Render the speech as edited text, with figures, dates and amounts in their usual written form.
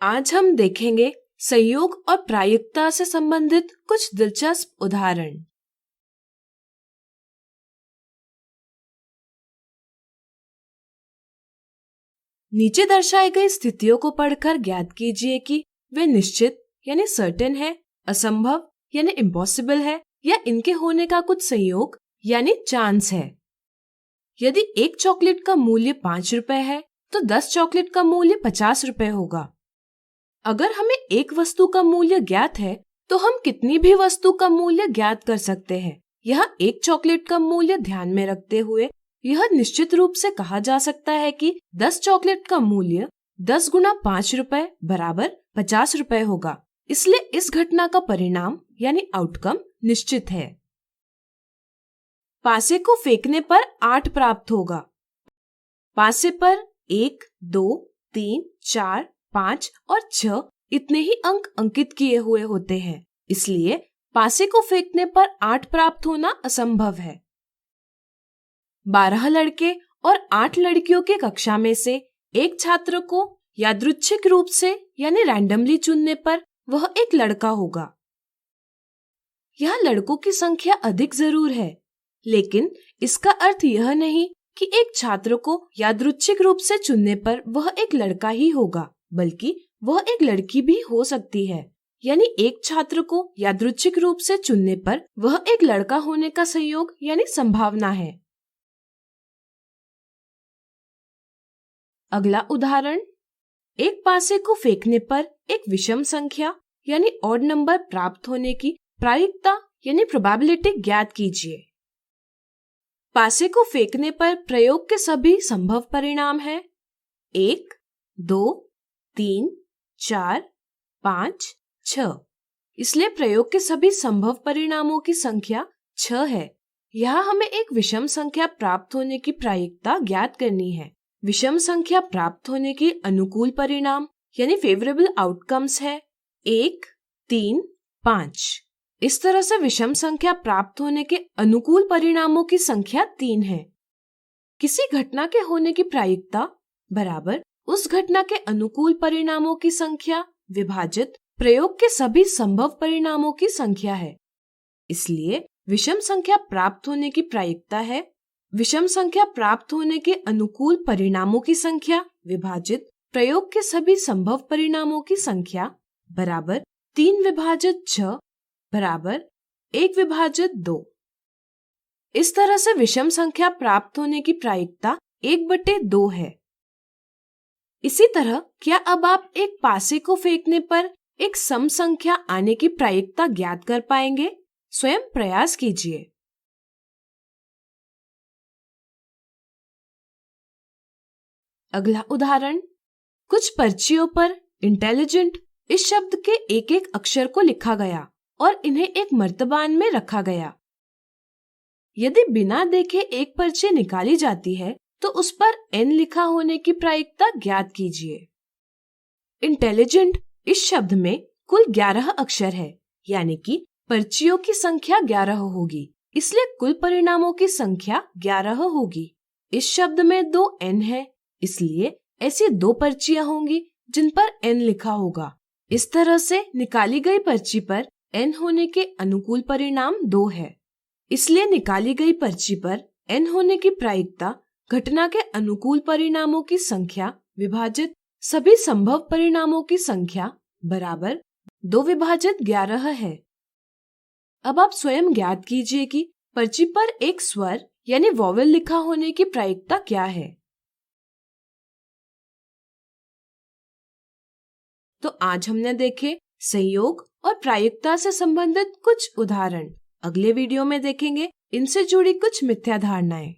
आज हम देखेंगे संयोग और प्रायिकता से संबंधित कुछ दिलचस्प उदाहरण। नीचे दर्शाई गई स्थितियों को पढ़कर ज्ञात कीजिए कि वे निश्चित यानी सर्टेन है, असंभव यानी इम्पॉसिबल है, या इनके होने का कुछ संयोग यानी चांस है। यदि एक चॉकलेट का मूल्य 5 रुपए है तो 10 चॉकलेट का मूल्य 50 रुपए होगा। अगर हमें एक वस्तु का मूल्य ज्ञात है तो हम कितनी भी वस्तु का मूल्य ज्ञात कर सकते हैं। यह एक चॉकलेट का मूल्य ध्यान में रखते हुए यह निश्चित रूप से कहा जा सकता है कि 10 चॉकलेट का मूल्य 10 गुना 5 रुपए बराबर 50 रुपए होगा। इसलिए इस घटना का परिणाम यानी आउटकम निश्चित है। पासे को फेंकने पर 8 प्राप्त होगा। पासे पर 1, 2, 3, 4, 5 और 6 इतने ही अंक अंकित किए हुए होते हैं, इसलिए पासे को फेंकने पर 8 प्राप्त होना असंभव है। 12 लड़के और 8 लड़कियों के कक्षा में से एक छात्र को यादृच्छिक रूप से यानी रैंडमली चुनने पर वह एक लड़का होगा। यह लड़कों की संख्या अधिक जरूर है, लेकिन इसका अर्थ यह नहीं कि एक छात्र को यादृच्छिक रूप से चुनने पर वह एक लड़का ही होगा, बल्कि वह एक लड़की भी हो सकती है। यानी एक छात्र को यादृच्छिक रूप से चुनने पर वह एक लड़का होने का संयोग यानी संभावना है। अगला उदाहरण, एक पासे को फेंकने पर एक विषम संख्या यानी ऑड नंबर प्राप्त होने की प्रायिकता यानी प्रोबेबिलिटी ज्ञात कीजिए। पासे को फेंकने पर प्रयोग के सभी संभव परिणाम हैं 1, 2, 3, 4, 5, 6। इसलिए प्रयोग के सभी संभव परिणामों की संख्या 6 है। यहाँ हमें एक विषम संख्या प्राप्त होने की प्रायिकता ज्ञात करनी है। विषम संख्या प्राप्त होने की अनुकूल परिणाम यानी फेवरेबल आउटकम्स है 1, 3, 5। इस तरह से विषम संख्या प्राप्त होने के अनुकूल परिणामों की संख्या 3 है। किसी घटना के होने की प्रायिकता बराबर उस घटना के अनुकूल परिणामों की संख्या विभाजित प्रयोग के सभी संभव परिणामों की संख्या है। इसलिए विषम संख्या प्राप्त होने की प्रायिकता है विषम संख्या प्राप्त होने के अनुकूल परिणामों की संख्या विभाजित प्रयोग के सभी संभव परिणामों की संख्या बराबर 3 विभाजित 6 बराबर 1 विभाजित 2। इस तरह से विषम संख्या प्राप्त होने की प्रायिकता 1/2 है। इसी तरह क्या अब आप एक पासे को फेंकने पर एक सम संख्या आने की प्रायिकता ज्ञात कर पाएंगे? स्वयं प्रयास कीजिए। अगला उदाहरण, कुछ पर्चियों पर इंटेलिजेंट इस शब्द के एक एक अक्षर को लिखा गया और इन्हें एक मर्तबान में रखा गया। यदि बिना देखे एक पर्ची निकाली जाती है तो उस पर n लिखा होने की प्रायिकता ज्ञात कीजिए। इंटेलिजेंट इस शब्द में कुल 11 अक्षर है, यानी कि पर्चियों की संख्या 11 होगी, इसलिए कुल परिणामों की संख्या 11 होगी। इस शब्द में 2 n है, इसलिए ऐसी 2 पर्चियां होंगी जिन पर n लिखा होगा। इस तरह से निकाली गई पर्ची पर n होने के अनुकूल परिणाम 2 है। इसलिए निकाली गई पर्ची पर n होने की प्रायिकता घटना के अनुकूल परिणामों की संख्या विभाजित सभी संभव परिणामों की संख्या बराबर 2 विभाजित 11 है। अब आप स्वयं ज्ञात कीजिए कि पर्ची पर एक स्वर यानी वॉवेल लिखा होने की प्रायिकता क्या है। तो आज हमने देखे संयोग और प्रायिकता से संबंधित कुछ उदाहरण। अगले वीडियो में देखेंगे इनसे जुड़ी कुछ मिथ्या धारणाएं।